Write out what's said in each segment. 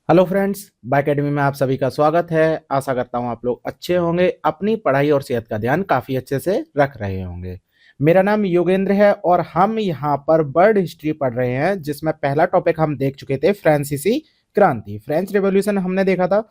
Hello friends, bye academy में आप सभी का स्वागत है। आशा करता हूं आप लोग अच्छे होंगे, अपनी पढ़ाई और सेहत का ध्यान काफी अच्छे से रख रहे होंगे। मेरा नाम योगेंद्र है और हम यहां पर वर्ल्ड हिस्ट्री पढ़ रहे हैं, जिसमें पहला टॉपिक हम देख चुके थे फ्रांसीसी क्रांति, फ्रेंच रेवोल्यूशन हमने देखा था।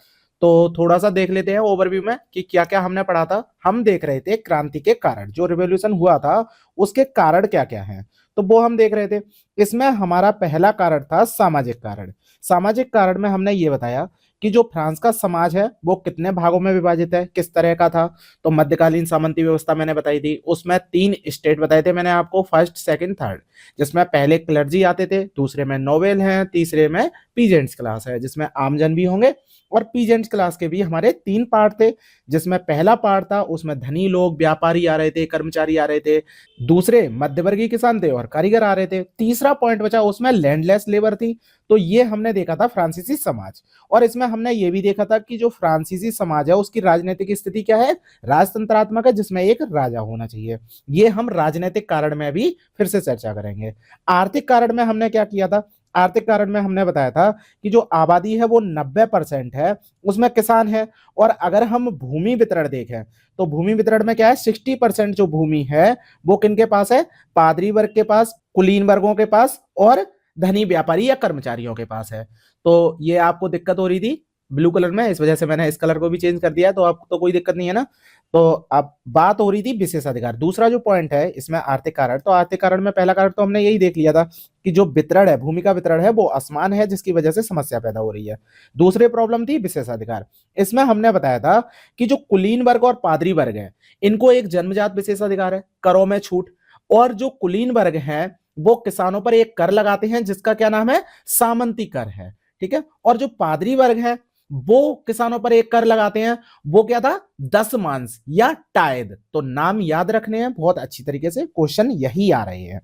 तो थोड़ा सा देख लेते हैं ओवरव्यू में कि क्या क्या हमने पढ़ा था। हम देख रहे थे क्रांति के कारण, जो रिवोल्यूशन हुआ था उसके कारण क्या क्या हैं, तो वो हम देख रहे थे। इसमें हमारा पहला कारण था सामाजिक कारण। सामाजिक कारण में हमने ये बताया कि जो फ्रांस का समाज है वो कितने भागों में विभाजित है, किस तरह का था। तो मध्यकालीन सामंती व्यवस्था मैंने बताई थी, उसमें 3 स्टेट बताए थे मैंने आपको, फर्स्ट सेकंड थर्ड, जिसमें पहले क्लर्जी आते थे, दूसरे में नोबेल हैं, तीसरे में पीजेंट्स क्लास है जिसमें आमजन भी होंगे। और पीजेंट्स क्लास के भी हमारे 3 पार्ट थे, जिसमें पहला पार्ट था उसमें धनी लोग, व्यापारी आ रहे थे, कर्मचारी आ रहे थे। दूसरे मध्यवर्गीय किसान थे और कारीगर आ रहे थे। तीसरा पॉइंट बचा, उसमें लैंडलेस लेबर थी। तो ये हमने देखा था फ्रांसीसी समाज। और इसमें हमने ये भी देखा था कि जो फ्रांसीसी समाज है उसकी राजनीतिक स्थिति क्या है, राजतंत्रात्मक है, जिसमें एक राजा होना चाहिए। ये हम राजनीतिक कारण में भी फिर से चर्चा करेंगे। आर्थिक कारण में हमने क्या किया था, आर्थिक कारण में हमने बताया था कि जो आबादी है वो 90% है, उसमें किसान है। और अगर हम भूमि वितरण देखें तो भूमि वितरण में क्या है, 60% जो भूमि है वो किनके पास है, पादरी वर्ग के पास, कुलीन वर्गों के पास और धनी व्यापारी या कर्मचारियों के पास है। तो ये आपको दिक्कत हो रही थी ब्लू कलर में, इस वजह से मैंने इस कलर को भी चेंज कर दिया है, तो आपको तो कोई दिक्कत नहीं है ना। तो अब बात हो रही थी विशेषाधिकार। दूसरा जो पॉइंट है इसमें आर्थिक कारण, तो आर्थिक कारण में पहला कारण तो हमने यही देख लिया था कि जो वितरण है, भूमि का वितरण है वो असमान है, जिसकी वजह से समस्या पैदा हो रही है। दूसरी प्रॉब्लम थी विशेषाधिकार। इसमें हमने बताया था कि जो कुलीन वर्ग और पादरी वर्ग है इनको एक जन्मजात विशेषाधिकार है, करों में छूट। और जो कुलीन वर्ग है वो किसानों पर एक कर लगाते हैं जिसका क्या नाम है, सामंती कर है। ठीक है। और जो पादरी वर्ग है वो किसानों पर एक कर लगाते हैं, वो क्या था, दशमांश या टायद। तो नाम याद रखने हैं बहुत अच्छी तरीके से, क्वेश्चन यही आ रहे हैं।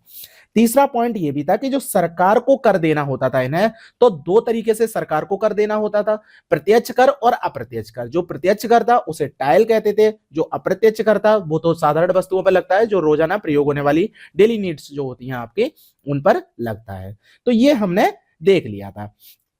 तीसरा पॉइंट ये भी था कि जो सरकार को कर देना होता था इन्हें, तो 2 तरीके से सरकार को कर देना होता था, प्रत्यक्ष कर और अप्रत्यक्ष कर। जो प्रत्यक्ष कर था उसे टाइल कहते थे, जो अप्रत्यक्ष कर था वो तो साधारण वस्तुओं पर लगता है, जो रोजाना प्रयोग होने वाली डेली नीड्स जो होती हैं आपके, उन पर लगता है। तो ये हमने देख लिया था।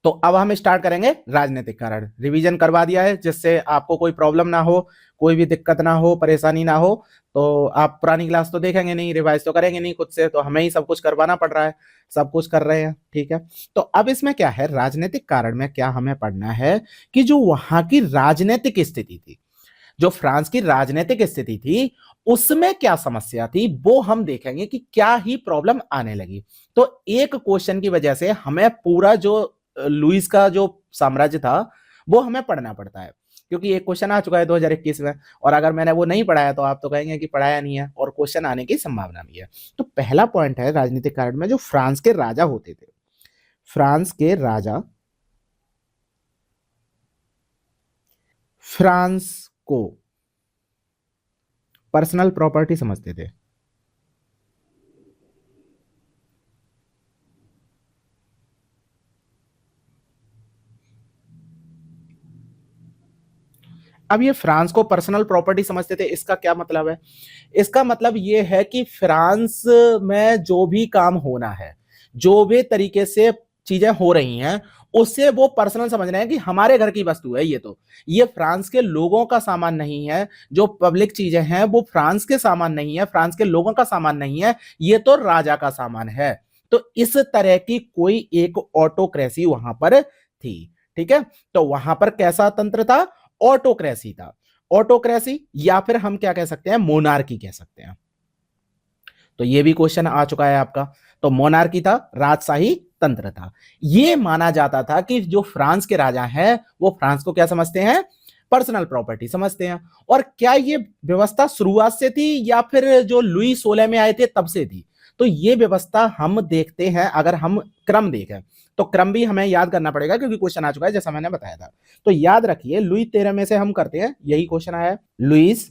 तो अब हम स्टार्ट करेंगे राजनीतिक कारण। रिवीजन करवा दिया है जिससे आपको कोई प्रॉब्लम ना हो, कोई भी दिक्कत ना हो, परेशानी ना हो। तो आप पुरानी क्लास तो देखेंगे नहीं, रिवाइज तो करेंगे नहीं खुद से, तो हमें ही सब कुछ करवाना पड़ रहा है, सब कुछ कर रहे हैं। ठीक है। तो अब इसमें क्या है, राजनीतिक कारण में क्या हमें पढ़ना है कि जो वहां की राजनीतिक स्थिति थी, जो फ्रांस की राजनीतिक स्थिति थी, उसमें क्या समस्या थी वो हम देखेंगे कि क्या ही प्रॉब्लम आने लगी। तो एक क्वेश्चन की वजह से हमें पूरा जो लुइस का जो साम्राज्य था वो हमें पढ़ना पड़ता है, क्योंकि एक क्वेश्चन आ चुका है 2021 में, और अगर मैंने वो नहीं पढ़ाया तो आप तो कहेंगे कि पढ़ाया नहीं है, और क्वेश्चन आने की संभावना भी है। तो पहला पॉइंट है राजनीतिक कारण में, जो फ्रांस के राजा होते थे, फ्रांस के राजा फ्रांस को पर्सनल प्रॉपर्टी समझते थे। अब ये फ्रांस को पर्सनल प्रॉपर्टी समझते थे, इसका क्या मतलब है, इसका मतलब ये है कि फ्रांस में जो भी काम होना है, जो भी तरीके से चीजें हो रही हैं, उससे वो पर्सनल समझ रहे हैं कि हमारे घर की वस्तु है ये, तो ये फ्रांस के लोगों का सामान नहीं है। जो पब्लिक चीजें हैं वो फ्रांस के सामान नहीं है, फ्रांस के लोगों का सामान नहीं है, ये तो राजा का सामान है। तो इस तरह की कोई एक ऑटोक्रेसी वहां पर थी। ठीक है। तो वहां पर कैसा तंत्र था, ऑटोक्रेसी था। ऑटोक्रेसी या फिर हम क्या कह सकते हैं, मोनार्की कह सकते हैं। तो ये भी क्वेश्चन आ चुका है आपका। तो मोनार्की था, राजशाही तंत्र था। ये माना जाता था कि जो फ्रांस के राजा हैं वो फ्रांस को क्या समझते हैं, पर्सनल प्रॉपर्टी समझते हैं। और क्या ये व्यवस्था शुरुआत से थी या फिर जो लुई 16 में आए थे तब से थी, तो ये व्यवस्था हम देखते हैं। अगर हम क्रम देखें तो क्रम भी हमें याद करना पड़ेगा, क्योंकि क्वेश्चन आ चुका है जैसा मैंने बताया था। तो याद रखिए, लुई 13 में से हम करते हैं, यही क्वेश्चन आया है, लुईस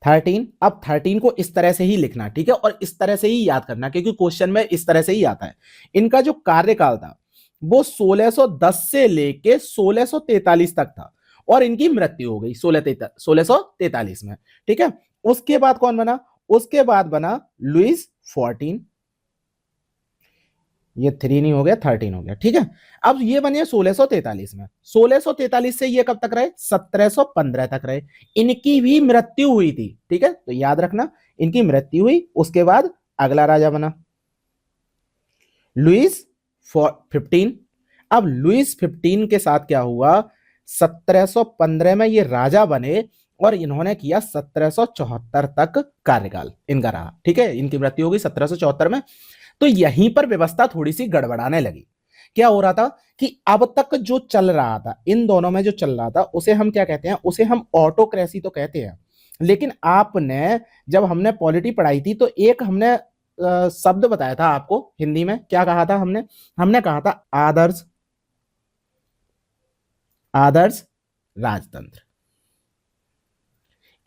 13। अब 13 को इस तरह से ही लिखना, ठीक है, और इस तरह से ही याद करना, क्योंकि क्वेश्चन में इस तरह से ही आता है। इनका जो कार्यकाल था वो 1610 से लेके 1643 तक था, और इनकी मृत्यु हो गई 1643 में। ठीक है। उसके बाद कौन बना, उसके बाद बना लुइस 14। ये 3 नहीं हो गया, 13 हो गया। ठीक है, अब ये बने 1643 में। 1643 से ये कब तक रहे? 1715 तक रहे। इनकी भी मृत्यु हुई थी। ठीक है, तो याद रखना, इनकी मृत्यु हुई, उसके बाद अगला राजा बना लुइस 15। अब लुइस 15 के साथ क्या हुआ? 1715 में ये राजा बने और इन्होंने किया 1774 तक कार्यकाल इनका रहा। ठीक है, इनकी मृत्यु होगी 1774 में। तो यहीं पर व्यवस्था थोड़ी सी गड़बड़ाने लगी। क्या हो रहा था कि अब तक जो चल रहा था, इन दोनों में जो चल रहा था, उसे हम क्या कहते हैं? उसे हम ऑटोक्रेसी तो कहते हैं। लेकिन आपने, जब हमने पॉलिटी पढ़ाई थी, तो एक हमने शब्द बताया था आपको हिंदी में। क्या कहा था हमने? हमने कहा था आदर्श आदर्श राजतंत्र।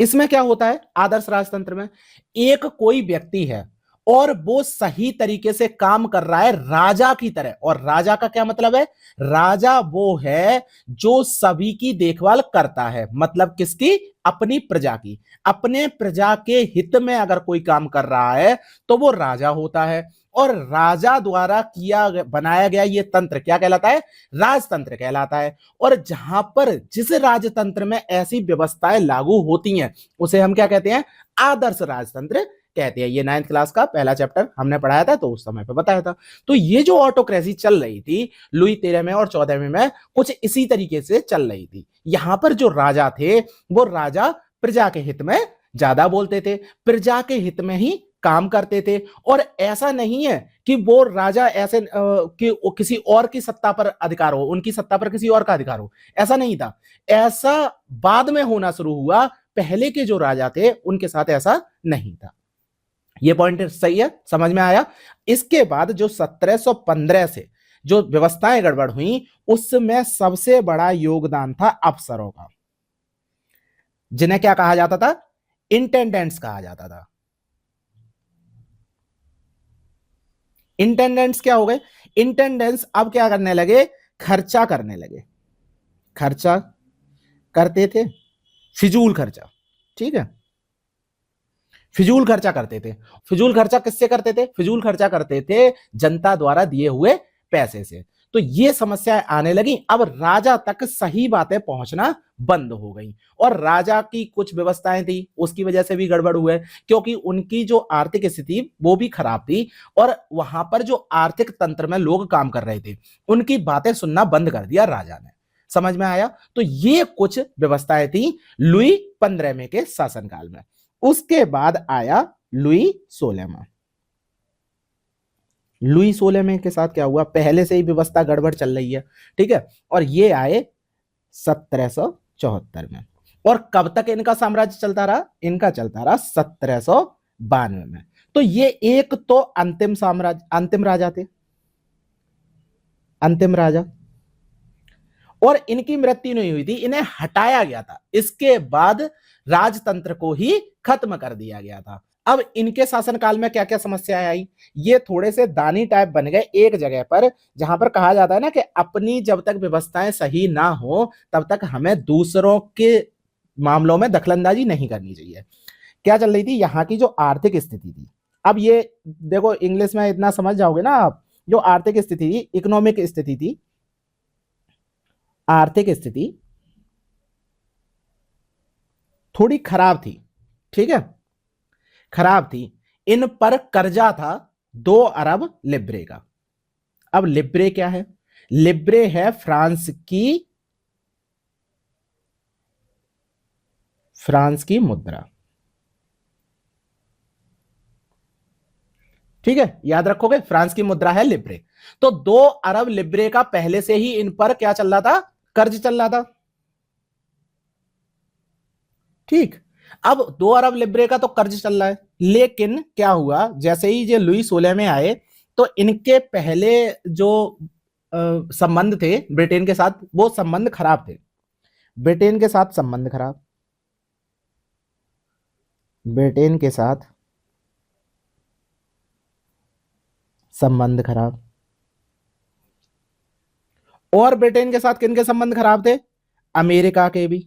इसमें क्या होता है? आदर्श राजतंत्र में एक कोई व्यक्ति है और वो सही तरीके से काम कर रहा है राजा की तरह। और राजा का क्या मतलब है? राजा वो है जो सभी की देखभाल करता है। मतलब किसकी? अपनी प्रजा की। अपने प्रजा के हित में अगर कोई काम कर रहा है तो वो राजा होता है। और राजा द्वारा किया बनाया गया ये तंत्र क्या कहलाता है? राजतंत्र कहलाता है। और जहां पर जिस राजतंत्र में ऐसी व्यवस्थाएं लागू होती हैं उसे हम क्या कहते हैं? आदर्श राजतंत्र कहते हैं। ये 9th क्लास का पहला चैप्टर हमने पढ़ाया था, तो उस समय पे बताया था। तो ये जो ऑटोक्रेसी चल रही थी लुई 13 में और 14वें में, कुछ इसी तरीके से चल रही थी। यहां पर जो राजा थे वो राजा प्रजा के हित में ज्यादा बोलते थे, प्रजा के हित में ही काम करते थे। और ऐसा नहीं है कि वो राजा ऐसे कि किसी और की सत्ता पर अधिकार हो, उनकी सत्ता पर किसी और का अधिकार हो, ऐसा नहीं था। ऐसा बाद में होना शुरू हुआ। पहले के जो राजा थे उनके साथ ऐसा नहीं था। ये पॉइंट सही है, समझ में आया? इसके बाद जो 1715 से जो व्यवस्थाएं गड़बड़ हुई, उसमें सबसे बड़ा योगदान था अफसरों का, जिन्हें क्या कहा जाता था? इंटेंडेंट्स कहा जाता था। इंटेंडेंट्स क्या हो गए? इंटेंडेंट्स अब क्या करने लगे? खर्चा करने लगे। खर्चा करते थे, फिजूल खर्चा। ठीक है, फिजूल खर्चा करते थे। फिजूल खर्चा किससे करते थे? फिजूल खर्चा करते थे जनता द्वारा दिए हुए पैसे से। तो ये समस्याएं आने लगी। अब राजा तक सही बातें पहुंचना बंद हो गई। और राजा की कुछ व्यवस्थाएं थी उसकी वजह से भी गड़बड़ हुए, क्योंकि उनकी जो आर्थिक स्थिति वो भी खराब थी। और वहां पर जो आर्थिक तंत्र में लोग काम कर रहे थे उनकी बातें सुनना बंद कर दिया राजा ने। समझ में आया? तो ये कुछ व्यवस्थाएं थी लुई 15 में के शासनकाल में। उसके बाद आया लुई 16 में। लुई 16 में के साथ क्या हुआ? पहले से ही व्यवस्था गड़बड़ चल रही है। ठीक है, और ये आए 1774 में। और कब तक इनका साम्राज्य चलता रहा? इनका चलता रहा 1792 में। तो ये एक तो अंतिम साम्राज्य, अंतिम राजा थे, अंतिम राजा। और इनकी मृत्यु नहीं हुई थी, इन्हें हटाया गया था। इसके बाद राजतंत्र को ही खत्म कर दिया गया था। अब इनके शासनकाल में क्या क्या समस्याएं आई? ये थोड़े से दानी टाइप बन गए एक जगह पर, जहां पर कहा जाता है ना कि अपनी जब तक व्यवस्थाएं सही ना हो तब तक हमें दूसरों के मामलों में दखलंदाजी नहीं करनी चाहिए। क्या चल रही थी? यहाँ की जो आर्थिक स्थिति थी, अब ये देखो इंग्लिश में इतना समझ जाओगे ना आप, जो आर्थिक स्थिति थी, इकोनॉमिक स्थिति थी, आर्थिक स्थिति थोड़ी खराब थी। ठीक है, खराब थी। इन पर कर्जा था 2 अरब लिब्रे का। अब लिब्रे क्या है? लिब्रे है फ्रांस की मुद्रा। ठीक है, याद रखोगे, फ्रांस की मुद्रा है लिब्रे। तो 2 अरब लिब्रे का पहले से ही इन पर क्या चल रहा था? कर्ज चल रहा था। ठीक, अब 2 अरब लिब्रे का तो कर्ज चल रहा है। लेकिन क्या हुआ, जैसे ही ये लुई 16 में आए तो इनके पहले जो संबंध थे ब्रिटेन के साथ, वो संबंध खराब थे। ब्रिटेन के साथ संबंध खराब, ब्रिटेन के साथ संबंध खराब। और ब्रिटेन के साथ किनके संबंध खराब थे? अमेरिका के भी।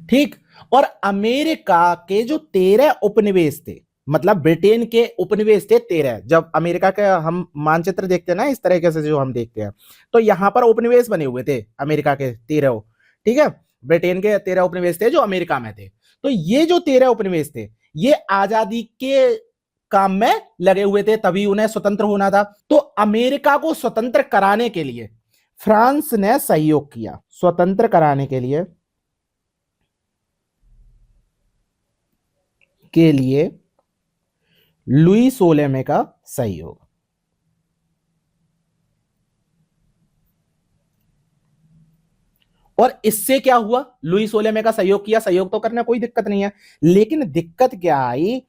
ठीक, और अमेरिका के जो 13 उपनिवेश थे, मतलब ब्रिटेन के उपनिवेश थे 13। जब अमेरिका के हम मानचित्र देखते हैं ना इस तरीके से जो हम देखते हैं, तो यहाँ पर उपनिवेश बने हुए थे अमेरिका के 13। ठीक है, ब्रिटेन के 13 उपनिवेश थे जो अमेरिका में थे। तो ये जो 13 उपनिवेश थे ये आजादी के काम में लगे हुए थे, तभी उन्हें स्वतंत्र होना था। तो अमेरिका को स्वतंत्र कराने के लिए फ्रांस ने सहयोग किया, स्वतंत्र कराने के लिए लुई सोलेमे का सहयोग। और इससे क्या हुआ, लुई सोलेमे का सहयोग किया, सहयोग तो करना कोई दिक्कत नहीं है, लेकिन दिक्कत क्या आई,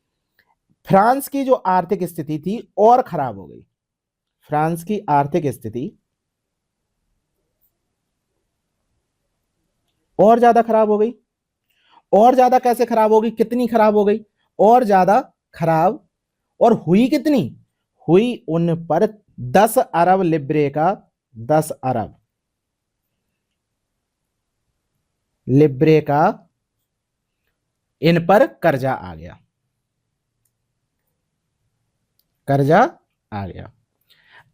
फ्रांस की जो आर्थिक स्थिति थी और खराब हो गई। फ्रांस की आर्थिक स्थिति और ज्यादा खराब हो गई। और ज्यादा कैसे खराब होगी, कितनी खराब हो गई, और ज्यादा खराब, और हुई कितनी, हुई उन पर 10 अरब लिब्रे का, 10 अरब लिब्रे का इन पर कर्जा आ गया, कर्जा आ गया।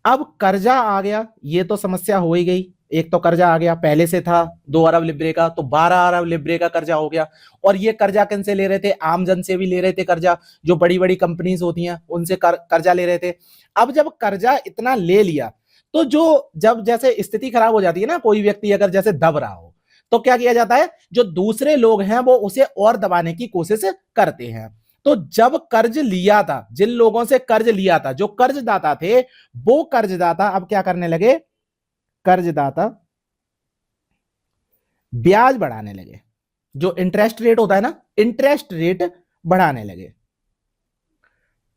अब कर्जा आ गया, ये तो समस्या हो ही गई। एक तो कर्जा आ गया, पहले से था 2 अरब लिब्रे का, तो 12 अरब लिब्रे का कर्जा हो गया। और ये कर्जा किन से ले रहे थे, आम जन से भी ले रहे थे कर्जा, जो बड़ी बड़ी कंपनीज होती हैं उनसे कर्जा ले रहे थे। अब जब कर्जा इतना ले लिया, तो जो जब जैसे स्थिति खराब हो जाती है ना, कोई व्यक्ति अगर जैसे दब रहा हो, तो क्या किया जाता है, जो दूसरे लोग हैं वो उसे और दबाने की कोशिश करते हैं। तो जब कर्ज लिया था, जिन लोगों से कर्ज लिया था, जो कर्जदाता थे, वो कर्जदाता अब क्या करने लगे, कर्जदाता ब्याज बढ़ाने लगे। जो इंटरेस्ट रेट होता है ना, इंटरेस्ट रेट बढ़ाने लगे।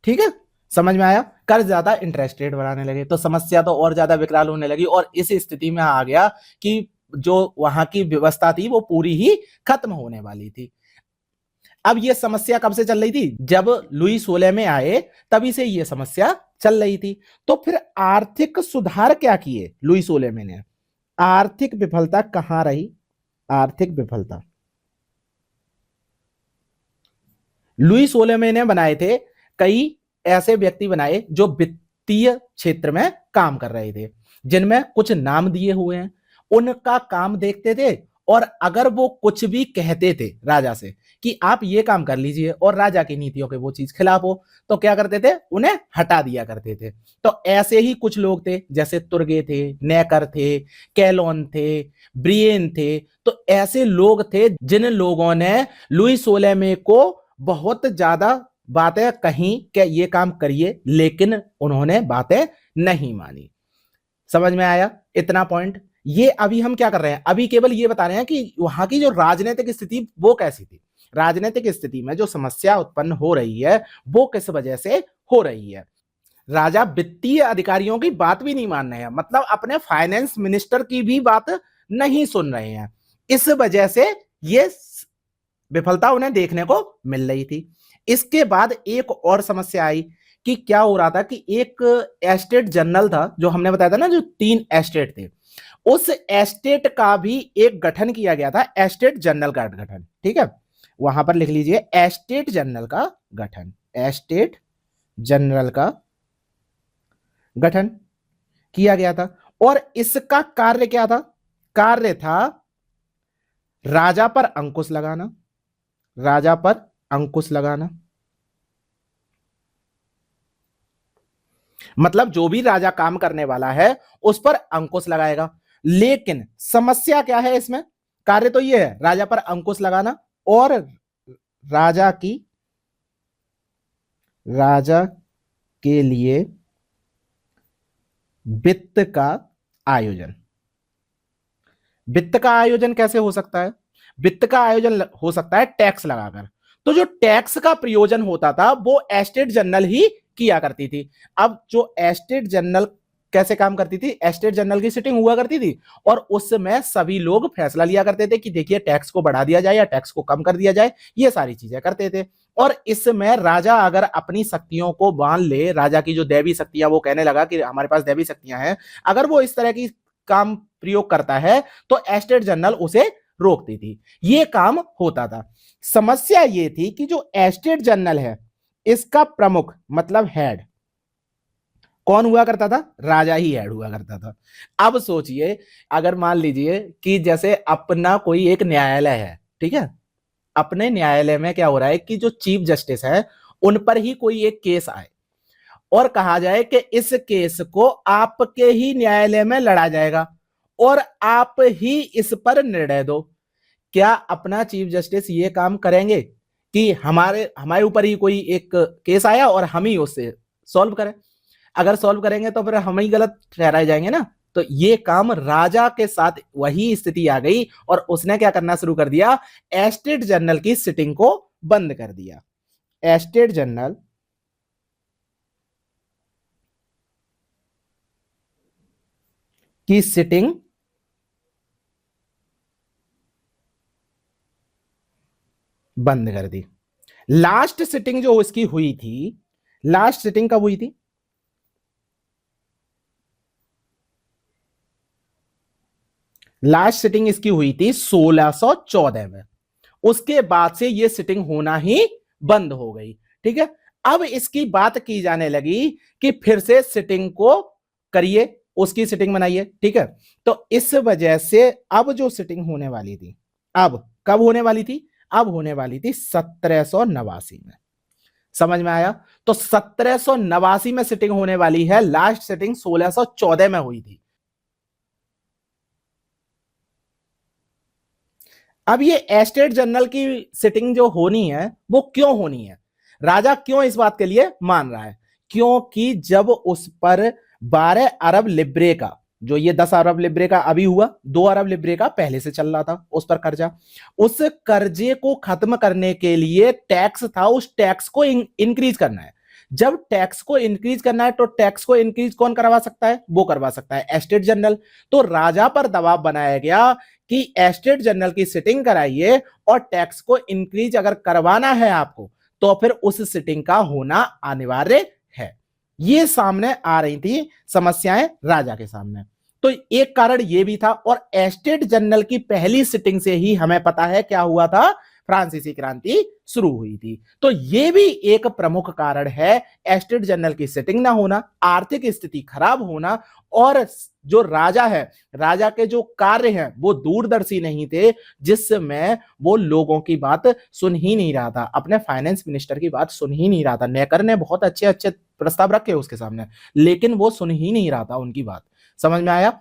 ठीक है, समझ में आया, कर्जदाता इंटरेस्ट रेट बढ़ाने लगे, तो समस्या तो और ज्यादा विकराल होने लगी। और इस स्थिति में आ गया कि जो वहां की व्यवस्था थी वो पूरी ही खत्म होने वाली थी। अब ये समस्या कब से चल रही थी, जब लुई सोलेमे आए तभी से ये समस्या चल रही थी। तो फिर आर्थिक सुधार क्या किए लुई सोलेमे ने, आर्थिक विफलता कहां रही, आर्थिक विफलता लुई सोलेमे ने बनाए थे, कई ऐसे व्यक्ति बनाए जो वित्तीय क्षेत्र में काम कर रहे थे, जिनमें कुछ नाम दिए हुए हैं, उनका काम देखते थे। और अगर वो कुछ भी कहते थे राजा से कि आप ये काम कर लीजिए और राजा की नीतियों के वो चीज खिलाफ हो, तो क्या करते थे, उन्हें हटा दिया करते थे। तो ऐसे ही कुछ लोग थे, जैसे तुर्गे थे, नेकर थे, कैलोन थे, ब्रियन थे। तो ऐसे लोग थे जिन लोगों ने लुई सोलेमे को बहुत ज्यादा बातें कही कि ये काम करिए, लेकिन उन्होंने बातें नहीं मानी। समझ में आया इतना पॉइंट। ये अभी हम क्या कर रहे हैं, अभी केवल ये बता रहे हैं कि वहां की जो राजनीतिक स्थिति वो कैसी थी, राजनीतिक स्थिति में जो समस्या उत्पन्न हो रही है वो किस वजह से हो रही है। राजा वित्तीय अधिकारियों की बात भी नहीं मान रहे हैं, मतलब अपने फाइनेंस मिनिस्टर की भी बात नहीं सुन रहे हैं। इस वजह से ये विफलता उन्हें देखने को मिल रही थी। इसके बाद एक और समस्या आई कि क्या हो रहा था कि एक एस्टेट जनरल था, जो हमने बताया था ना, जो 3 एस्टेट थे, उस एस्टेट का भी एक गठन किया गया था, एस्टेट जनरल का गठन। ठीक है, वहां पर लिख लीजिए एस्टेट जनरल का गठन, एस्टेट जनरल का गठन किया गया था। और इसका कार्य क्या था, कार्य था राजा पर अंकुश लगाना, राजा पर अंकुश लगाना, मतलब जो भी राजा काम करने वाला है उस पर अंकुश लगाएगा। लेकिन समस्या क्या है इसमें, कार्य तो ये है राजा पर अंकुश लगाना, और राजा के लिए वित्त का आयोजन। वित्त का आयोजन कैसे हो सकता है, वित्त का आयोजन हो सकता है टैक्स लगाकर। तो जो टैक्स का प्रयोजन होता था वो एस्टेट जनरल ही किया करती थी। अब जो एस्टेट जनरल कैसे काम करती थी, एस्टेट जनरल की सिटिंग हुआ करती थी और उसमें सभी लोग फैसला लिया करते थे कि देखिए टैक्स को बढ़ा दिया जाए या टैक्स को कम कर दिया जाए, ये सारी चीजें करते थे। और इसमें राजा अगर अपनी शक्तियों को बांध ले, राजा की जो दैवी शक्तियां, वो कहने लगा कि हमारे पास दैवी शक्तियां हैं, अगर वो इस तरह की काम प्रयोग करता है तो एस्टेट जनरल उसे रोकती थी, ये काम होता था। समस्या ये थी कि जो एस्टेट जनरल है इसका प्रमुख मतलब हेड कौन हुआ करता था? राजा ही हेड हुआ करता था। अब सोचिए, अगर मान लीजिए कि जैसे अपना कोई एक न्यायालय है, ठीक है, अपने न्यायालय में क्या हो रहा है कि जो चीफ जस्टिस है उन पर ही कोई एक केस आए और कहा जाए कि इस केस को आपके ही न्यायालय में लड़ा जाएगा और आप ही इस पर निर्णय दो। क्या अपना चीफ जस्टिस ये काम करेंगे कि हमारे हमारे ऊपर ही कोई एक केस आया और हम ही उससे सॉल्व करें? अगर सॉल्व करेंगे तो फिर हम ही गलत ठहराए जाएंगे ना। तो ये काम राजा के साथ वही स्थिति आ गई और उसने क्या करना शुरू कर दिया? एस्टेट जनरल की सिटिंग को बंद कर दिया। एस्टेट जनरल की सिटिंग बंद कर दी। लास्ट सिटिंग जो उसकी हुई थी, लास्ट सिटिंग कब हुई थी? लास्ट सिटिंग इसकी हुई थी 1614 में। उसके बाद से ये सिटिंग होना ही बंद हो गई। ठीक है, अब इसकी बात की जाने लगी कि फिर से सिटिंग को करिए, उसकी सिटिंग बनाइए। ठीक है, तो इस वजह से अब जो सिटिंग होने वाली थी, अब कब होने वाली थी? अब होने वाली थी 1789 में। समझ में आया? तो 1789 में सिटिंग होने वाली है, लास्ट सिटिंग 1614 में हुई थी। अब ये एस्टेट जनरल की सिटिंग जो होनी है वो क्यों होनी है? राजा क्यों इस बात के लिए मान रहा है? क्योंकि जब उस पर 12 अरब लिब्रे का, जो ये 10 अरब लिब्रे का अभी हुआ, 2 अरब लिब्रे का पहले से चल रहा था उस पर कर्जा, उस कर्जे को खत्म करने के लिए टैक्स था, उस टैक्स को इंक्रीज करना है। जब टैक्स को इंक्रीज करना है तो टैक्स को इंक्रीज कौन करवा सकता है? वो करवा सकता है एस्टेट जनरल। तो राजा पर दबाव बनाया गया कि एस्टेट जनरल की सिटिंग कराइए और टैक्स को इंक्रीज अगर करवाना है आपको तो फिर उस सिटिंग का होना अनिवार्य है। ये सामने आ रही थी समस्याएं राजा के सामने। तो एक कारण ये भी था और एस्टेट जनरल की पहली सिटिंग से ही हमें पता है क्या हुआ था? फ्रांसीसी क्रांति शुरू हुई थी। तो यह भी एक प्रमुख कारण है, एस्टेट जनरल की सिटिंग ना होना, आर्थिक स्थिति खराब होना और जो राजा है, राजा के जो कार्य हैं वो दूरदर्शी नहीं थे, जिसमें वो लोगों की बात सुन ही नहीं रहा था, अपने फाइनेंस मिनिस्टर की बात सुन ही नहीं रहा था। नेकर ने बहुत अच्छे अच्छे प्रस्ताव रखे उसके सामने, लेकिन वो सुन ही नहीं रहा था उनकी बात। समझ में आया?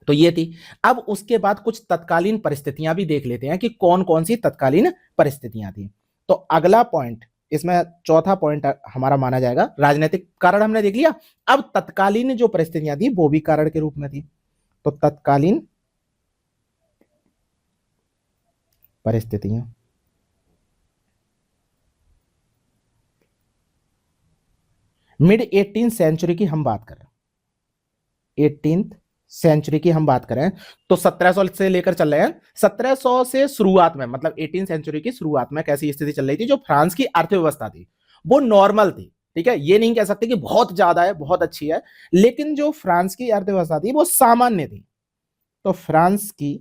तो ये थी। अब उसके बाद कुछ तत्कालीन परिस्थितियां भी देख लेते हैं कि कौन कौन सी तत्कालीन परिस्थितियां थी। तो अगला पॉइंट, इसमें चौथा पॉइंट हमारा माना जाएगा, राजनीतिक कारण हमने देख लिया। अब तत्कालीन जो परिस्थितियां थी वो भी कारण के रूप में थी। तो तत्कालीन परिस्थितियां, मिड 18th सेंचुरी की हम बात करें, 18th सेंचुरी की हम बात करें तो 1700 से लेकर चल रहे हैं। 1700 से शुरुआत में, मतलब 18th सेंचुरी की शुरुआत में कैसी स्थिति चल रही थी? जो फ्रांस की अर्थव्यवस्था थी वो नॉर्मल थी। ठीक है, ये नहीं कह सकते कि बहुत ज्यादा है, बहुत अच्छी है, लेकिन जो फ्रांस की अर्थव्यवस्था थी वो सामान्य थी। तो फ्रांस की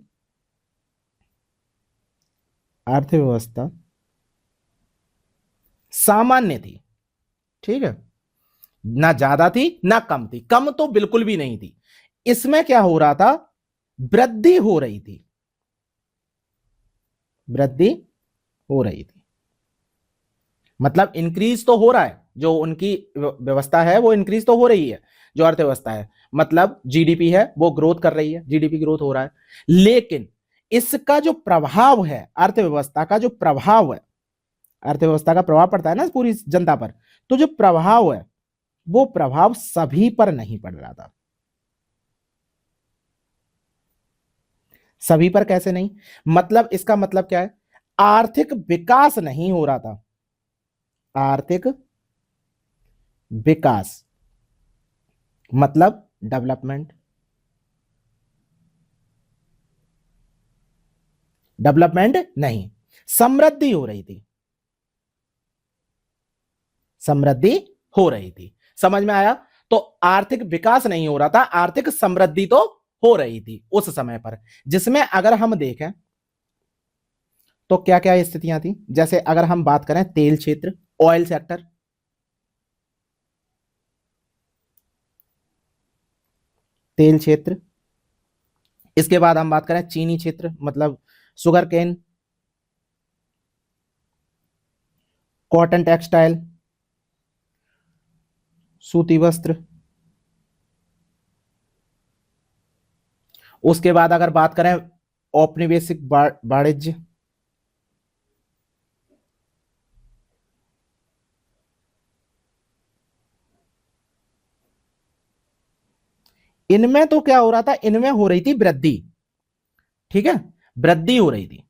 अर्थव्यवस्था सामान्य थी। ठीक है, ना ज्यादा थी ना कम थी, कम तो बिल्कुल भी नहीं थी। इसमें क्या हो रहा था? वृद्धि हो रही थी, वृद्धि हो रही थी, मतलब इंक्रीज तो हो रहा है, जो उनकी व्यवस्था है वो इंक्रीज तो हो रही है, जो अर्थव्यवस्था है, मतलब जीडीपी है वो ग्रोथ कर रही है, जीडीपी ग्रोथ हो रहा है। लेकिन इसका जो प्रभाव है, अर्थव्यवस्था का जो प्रभाव है, अर्थव्यवस्था का प्रभाव पड़ता है ना पूरी जनता पर, तो जो प्रभाव है वो प्रभाव सभी पर नहीं पड़ रहा था। सभी पर कैसे नहीं? मतलब इसका मतलब क्या है? आर्थिक विकास नहीं हो रहा था, आर्थिक विकास मतलब डेवलपमेंट, डेवलपमेंट नहीं, समृद्धि हो रही थी, समृद्धि हो रही थी। समझ में आया? तो आर्थिक विकास नहीं हो रहा था, आर्थिक समृद्धि तो हो रही थी उस समय पर, जिसमें अगर हम देखें तो क्या क्या स्थितियां थी। जैसे अगर हम बात करें तेल क्षेत्र, ऑयल सेक्टर, तेल क्षेत्र। इसके बाद हम बात करें चीनी क्षेत्र, मतलब शुगर केन, कॉटन टेक्सटाइल, सूती वस्त्र। उसके बाद अगर बात करें औपनिवेशिक वाणिज्य, इनमें तो क्या हो रहा था, इनमें हो रही थी वृद्धि, ठीक है, वृद्धि हो रही थी,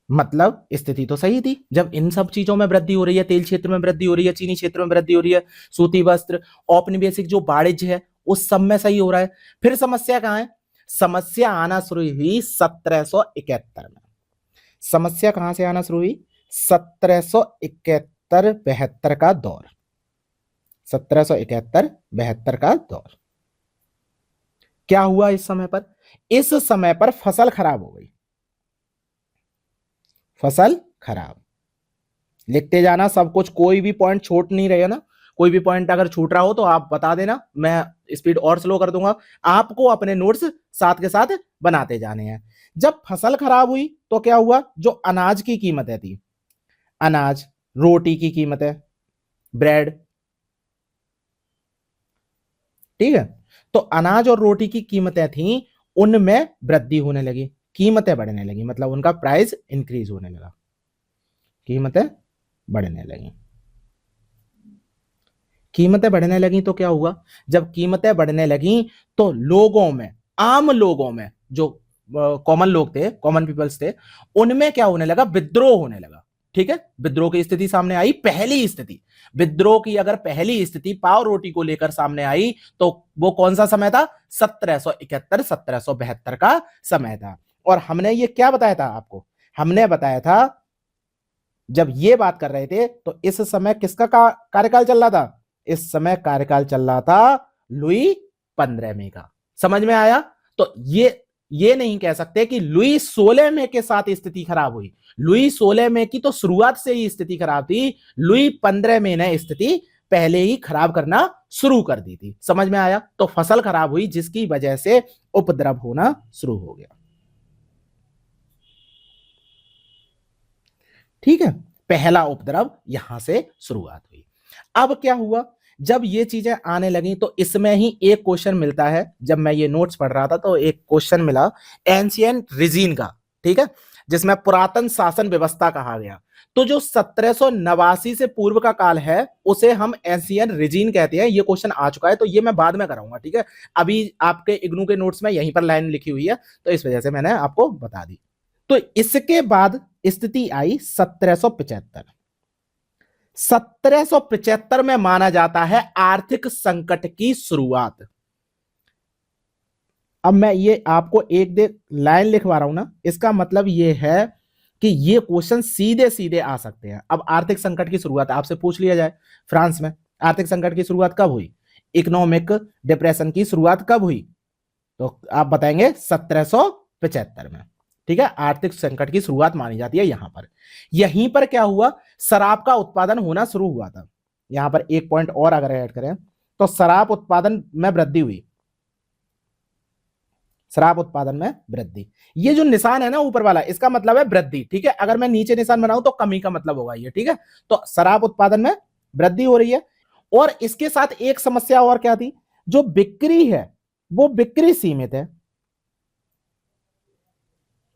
मतलब स्थिति तो सही थी। जब इन सब चीजों में वृद्धि हो रही है, तेल क्षेत्र में वृद्धि हो रही है, चीनी क्षेत्र में वृद्धि हो रही है, सूती वस्त्र, औपनिवेशिक जो वाणिज्य है उस सब में सही हो रहा है। फिर समस्या कहां है? समस्या आना शुरू हुई 1771 में। समस्या कहां से आना शुरू हुई? 1771-72 का दौर, 1771-72 का दौर। क्या हुआ इस समय पर? इस समय पर फसल खराब हो गई, फसल खराब। लिखते जाना सब कुछ, कोई भी पॉइंट छूट नहीं रहे ना, कोई भी पॉइंट अगर छूट रहा हो तो आप बता देना, मैं स्पीड और स्लो कर दूंगा। आपको अपने नोट्स साथ के साथ बनाते जाने हैं। जब फसल खराब हुई तो क्या हुआ? जो अनाज की कीमतें थी, अनाज, रोटी की कीमतें, ब्रेड, ठीक है, तो अनाज और रोटी की कीमतें थी, उनमें वृद्धि होने लगी, कीमतें बढ़ने लगी, मतलब उनका प्राइस इंक्रीज होने लगा, कीमतें बढ़ने लगी। कीमतें बढ़ने लगी तो क्या हुआ? जब कीमतें बढ़ने लगी तो लोगों में, आम लोगों में, जो कॉमन लोग थे, कॉमन पीपल्स थे, उनमें क्या होने लगा? विद्रोह होने लगा, ठीक है। विद्रोह की स्थिति सामने आई, पहली स्थिति विद्रोह की अगर पहली स्थिति पाव रोटी को लेकर सामने आई तो वो कौन सा समय था? 1771-1772 का समय था। और हमने ये क्या बताया था आपको? हमने बताया था, जब ये बात कर रहे थे तो इस समय किसका कार्यकाल चल रहा था? इस समय कार्यकाल चल रहा था लुई 15वें का। समझ में आया? तो ये नहीं कह सकते कि लुई 16वें के साथ स्थिति खराब हुई। लुई 16वें की तो शुरुआत से ही स्थिति खराब थी, लुई 15वें ने स्थिति पहले ही खराब करना शुरू कर दी थी। समझ में आया? तो फसल खराब हुई जिसकी वजह से उपद्रव होना शुरू हो गया, ठीक है। पहला उपद्रव यहां से शुरुआत हुई। अब क्या हुआ? जब ये चीजें आने लगी तो इसमें ही एक क्वेश्चन मिलता है। जब मैं ये नोट्स पढ़ रहा था तो एक क्वेश्चन मिला एंशियंट रिजीन का, ठीक है, जिसमें पुरातन शासन व्यवस्था कहा गया। तो जो 1789 से पूर्व का काल है उसे हम एंशियंट रिजीन कहते हैं। ये क्वेश्चन आ चुका है तो ये मैं बाद में कराऊंगा, ठीक है। अभी आपके इग्नू के नोट्स में यहीं पर लाइन लिखी हुई है तो इस वजह से मैंने आपको बता दी। तो इसके बाद स्थिति आई 1775। 1775 में माना जाता है आर्थिक संकट की शुरुआत। अब मैं ये आपको एक दे लाइन लिखवा रहा हूं ना, इसका मतलब ये है कि ये क्वेश्चन सीधे सीधे आ सकते हैं। अब आर्थिक संकट की शुरुआत आपसे पूछ लिया जाए, फ्रांस में आर्थिक संकट की शुरुआत कब हुई? इकोनॉमिक डिप्रेशन की शुरुआत कब हुई? तो आप बताएंगे 1775 में, ठीक है। आर्थिक संकट की शुरुआत मानी जाती है यहां पर। यहीं पर क्या हुआ? शराब का उत्पादन होना शुरू हुआ था। यहां पर एक पॉइंट और अगर ऐड करें तो शराब उत्पादन में वृद्धि हुई, शराब उत्पादन में वृद्धि। ये जो निशान है ना ऊपर वाला, इसका मतलब है वृद्धि, ठीक है। अगर मैं नीचे निशान बनाऊं तो कमी का मतलब होगा ये, ठीक है। तो शराब उत्पादन में वृद्धि हो रही है। और इसके साथ एक समस्या और क्या थी? जो बिक्री है वो बिक्री सीमित है,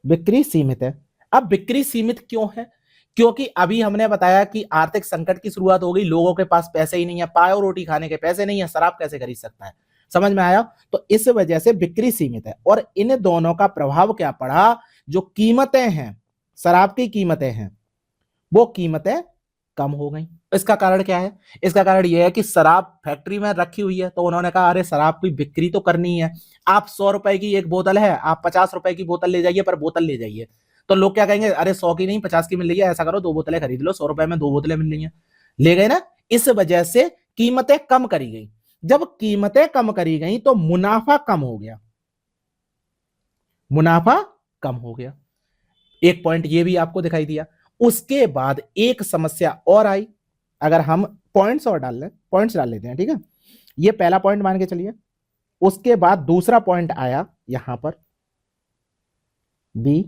बिक्री सीमित है। अब बिक्री सीमित क्यों है? क्योंकि अभी हमने बताया कि आर्थिक संकट की शुरुआत हो गई, लोगों के पास पैसे ही नहीं है, पाव रोटी खाने के पैसे नहीं है, शराब कैसे खरीद सकता है? समझ में आया? तो इस वजह से बिक्री सीमित है। और इन दोनों का प्रभाव क्या पड़ा? जो कीमतें हैं, शराब की कीमतें हैं, वो कीमतें कम हो गई। इसका कारण क्या है? इसका कारण यह है कि शराब फैक्ट्री में रखी हुई है तो उन्होंने कहा अरे शराब की बिक्री तो करनी है। आप 100 रुपए की एक बोतल है, आप 50 रुपए की बोतल ले जाइए, पर बोतल ले जाइए। तो लोग क्या कहेंगे? अरे 100 की नहीं 50 की मिल रही है, ऐसा करो 2 बोतलें खरीद लो, 100 रुपए में 2 बोतलें मिल रही है, ले गए ना। इस वजह से कीमतें कम करी गई। जब कीमतें कम करी गई तो मुनाफा कम हो गया, मुनाफा कम हो गया। एक पॉइंट ये भी आपको दिखाई दिया। उसके बाद एक समस्या और आई। अगर हम पॉइंट्स और डाल लें, पॉइंट्स डाल लेते हैं, ठीक है। ये पहला पॉइंट मान के चलिए। उसके बाद दूसरा पॉइंट आया यहां पर बी।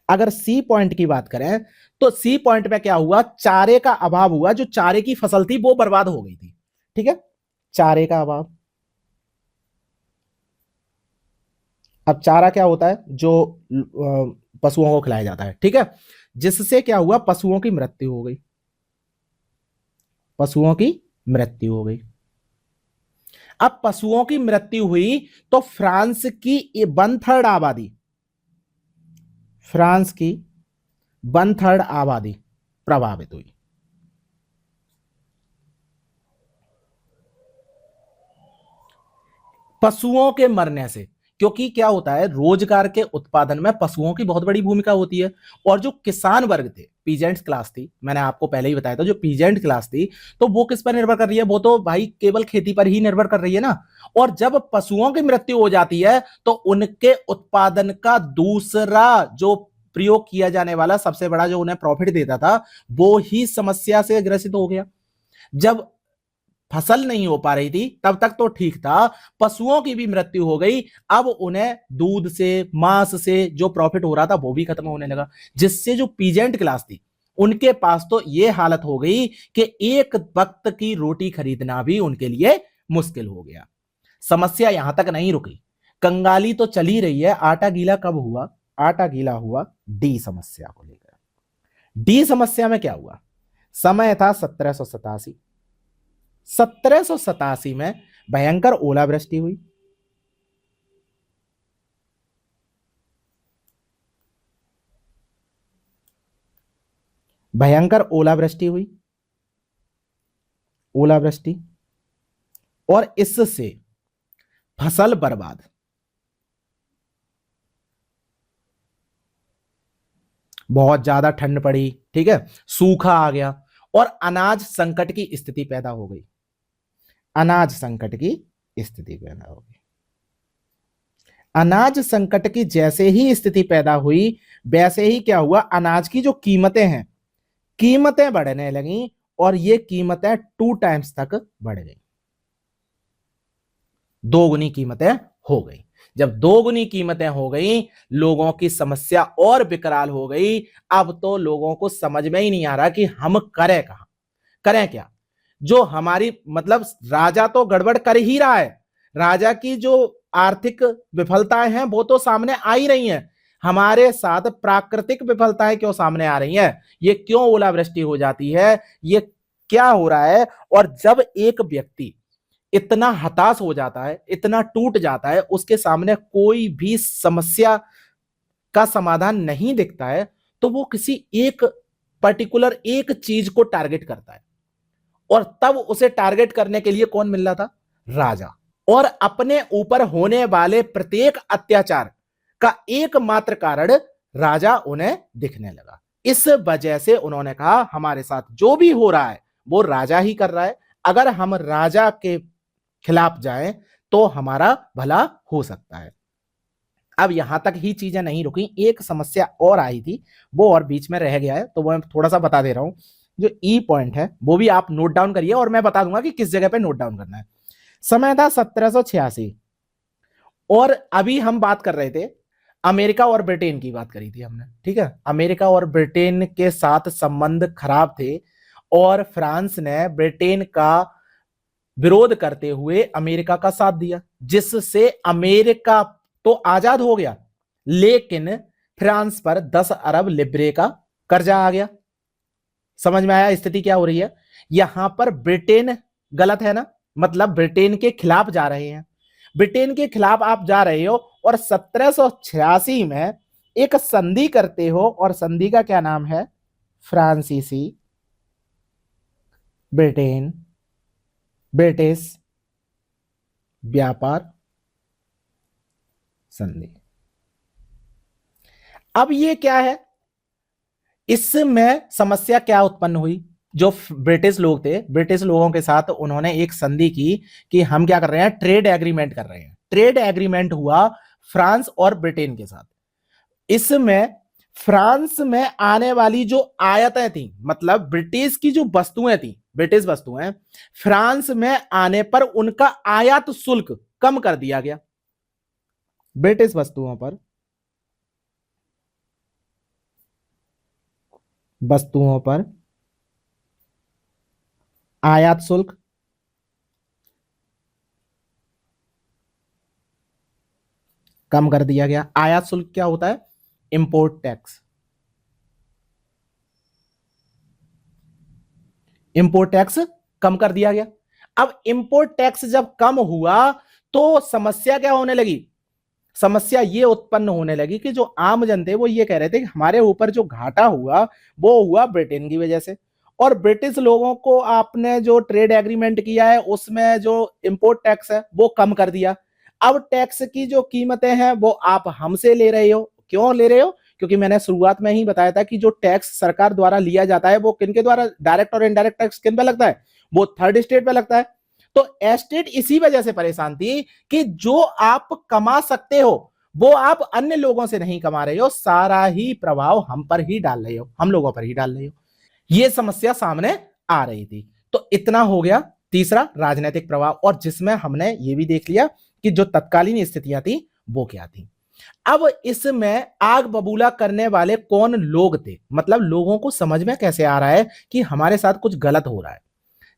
अगर सी पॉइंट की बात करें तो सी पॉइंट में क्या हुआ, चारे का अभाव हुआ, जो चारे की फसल थी वो बर्बाद हो गई थी। ठीक है, चारे का अभाव। अब चारा क्या होता है, जो पशुओं को खिलाया जाता है, ठीक है, जिससे क्या हुआ, पशुओं की मृत्यु हो गई, पशुओं की मृत्यु हो गई। अब पशुओं की मृत्यु हुई तो फ्रांस की 1/3 आबादी, फ्रांस की 1/3 आबादी प्रभावित हुई। पशुओं के मरने से, क्योंकि क्या होता है, रोजगार के उत्पादन में पशुओं की बहुत बड़ी भूमिका होती है। और जो किसान वर्ग थे, पीजेंट्स क्लास थी, मैंने आपको पहले ही बताया था, जो पीजेंट क्लास थी, तो वो किस पर निर्भर कर रही है, वो तो भाई केवल खेती पर ही निर्भर कर रही है ना। और जब पशुओं की मृत्यु हो जाती है तो उनके उत्पादन का दूसरा जो प्रयोग किया जाने वाला सबसे बड़ा जो उन्हें प्रॉफिट देता था, वो ही समस्या से ग्रसित हो गया। जब फसल नहीं हो पा रही थी तब तक तो ठीक था, पशुओं की भी मृत्यु हो गई, अब उन्हें दूध से, मांस से जो प्रॉफिट हो रहा था वो भी खत्म होने लगा, जिससे जो पीजेंट क्लास थी उनके पास तो ये हालत हो गई कि एक वक्त की रोटी खरीदना भी उनके लिए मुश्किल हो गया। समस्या यहां तक नहीं रुकी, कंगाली तो चली रही है। आटा गीला कब हुआ, आटा गीला हुआ डी समस्या को लेकर। डी समस्या में क्या हुआ, समय था 1787। 1787 में भयंकर ओलावृष्टि हुई। भयंकर ओलावृष्टि हुई, ओलावृष्टि, और इससे फसल बर्बाद। बहुत ज्यादा ठंड पड़ी, ठीक है, सूखा आ गया और अनाज संकट की स्थिति पैदा हो गई, अनाज संकट की स्थिति पैदा हो गई। अनाज संकट की जैसे ही स्थिति पैदा हुई वैसे ही क्या हुआ, अनाज की जो कीमतें हैं, कीमतें बढ़ने लगी और ये कीमतें 2 टाइम्स तक बढ़ गई, दोगुनी कीमतें हो गई। जब दोगुनी कीमतें हो गई, लोगों की समस्या और विकराल हो गई। अब तो लोगों को समझ में ही नहीं आ रहा कि हम करें कहां, करें क्या। जो हमारी मतलब राजा तो गड़बड़ कर ही रहा है, राजा की जो आर्थिक विफलताएं हैं वो तो सामने आ ही रही हैं, हमारे साथ प्राकृतिक विफलताएं क्यों सामने आ रही हैं, ये क्यों ओलावृष्टि हो जाती है, ये क्या हो रहा है। और जब एक व्यक्ति इतना हताश हो जाता है, इतना टूट जाता है, उसके सामने कोई भी समस्या का समाधान नहीं दिखता है, तो वो किसी एक पर्टिकुलर एक चीज को टारगेट करता है। और तब उसे टारगेट करने के लिए कौन मिल रहा था, राजा। और अपने ऊपर होने वाले प्रत्येक अत्याचार का एकमात्र कारण राजा उन्हें दिखने लगा। इस वजह से उन्होंने कहा हमारे साथ जो भी हो रहा है वो राजा ही कर रहा है, अगर हम राजा के खिलाफ जाएं तो हमारा भला हो सकता है। अब यहां तक ही चीजें नहीं रुकी, एक समस्या और आई थी, वो और बीच में रह गया है, तो वो मैं थोड़ा सा बता दे रहा हूं। जो ई पॉइंट है वो भी आप नोट डाउन करिए और मैं बता दूंगा कि किस जगह पे नोट डाउन करना है। समय था 1786 और अभी हम बात कर रहे थे अमेरिका और ब्रिटेन की बात करी थी हमने, ठीक है, अमेरिका और ब्रिटेन के साथ संबंध खराब थे और फ्रांस ने ब्रिटेन का विरोध करते हुए अमेरिका का साथ दिया, जिससे अमेरिका तो आजाद हो गया, लेकिन फ्रांस पर 10 अरब लिब्रे का कर्जा आ गया। समझ में आया स्थिति क्या हो रही है। यहां पर ब्रिटेन गलत है ना, मतलब ब्रिटेन के खिलाफ जा रहे हैं, ब्रिटेन के खिलाफ आप जा रहे हो और 1786 में एक संधि करते हो और संधि का क्या नाम है, फ्रांसीसी ब्रिटेन ब्रिटिश व्यापार संधि। अब ये क्या है, इसमें समस्या क्या उत्पन्न हुई, जो ब्रिटिश लोग थे, ब्रिटिश लोगों के साथ उन्होंने एक संधि की कि हम क्या कर रहे हैं, ट्रेड एग्रीमेंट कर रहे हैं। ट्रेड एग्रीमेंट हुआ फ्रांस और ब्रिटेन के साथ। इसमें फ्रांस में आने वाली जो आयातें थी, मतलब ब्रिटिश की जो वस्तुएं थी ब्रिटिश वस्तुएं फ्रांस में आने पर उनका आयात शुल्क कम कर दिया गया। ब्रिटिश वस्तुओं पर आयात शुल्क कम कर दिया गया। आयात शुल्क क्या होता है? Import tax. इंपोर्ट टैक्स कम कर दिया गया। अब इंपोर्ट टैक्स जब कम हुआ तो समस्या क्या होने लगी? समस्या ये उत्पन्न होने लगी कि जो आम जनते वो ये कह रहे थे कि हमारे ऊपर जो घाटा हुआ वो हुआ ब्रिटेन की वजह से, और ब्रिटिश लोगों को आपने जो ट्रेड एग्रीमेंट किया है उसमें जो इंपोर्ट टैक्स है वो कम कर दिया। अब टैक्स की जो कीमतें हैं वो आप हमसे ले रहे हो। क्यों ले रहे हो? क्योंकि मैंने शुरुआत में ही बताया था कि जो टैक्स सरकार द्वारा लिया जाता है वो किनके द्वारा, डायरेक्ट और इनडायरेक्ट टैक्स किन पे लगता है? वो थर्ड स्टेट पे लगता है। तो एस्टेट इसी वजह से परेशान थी कि जो आप कमा सकते हो वो आप अन्य लोगों से नहीं कमा रहे हो, सारा ही प्रभाव हम पर ही डाल रहे हो, हम लोगों पर ही डाल रहे हो। ये समस्या सामने आ रही थी। तो इतना हो गया तीसरा, राजनीतिक प्रभाव, और जिसमें हमने ये भी देख लिया कि जो तत्कालीन स्थितियां थी वो क्या थी। अब इसमें आग बबूला करने वाले कौन लोग थे, मतलब लोगों को समझ में कैसे आ रहा है कि हमारे साथ कुछ गलत हो रहा है।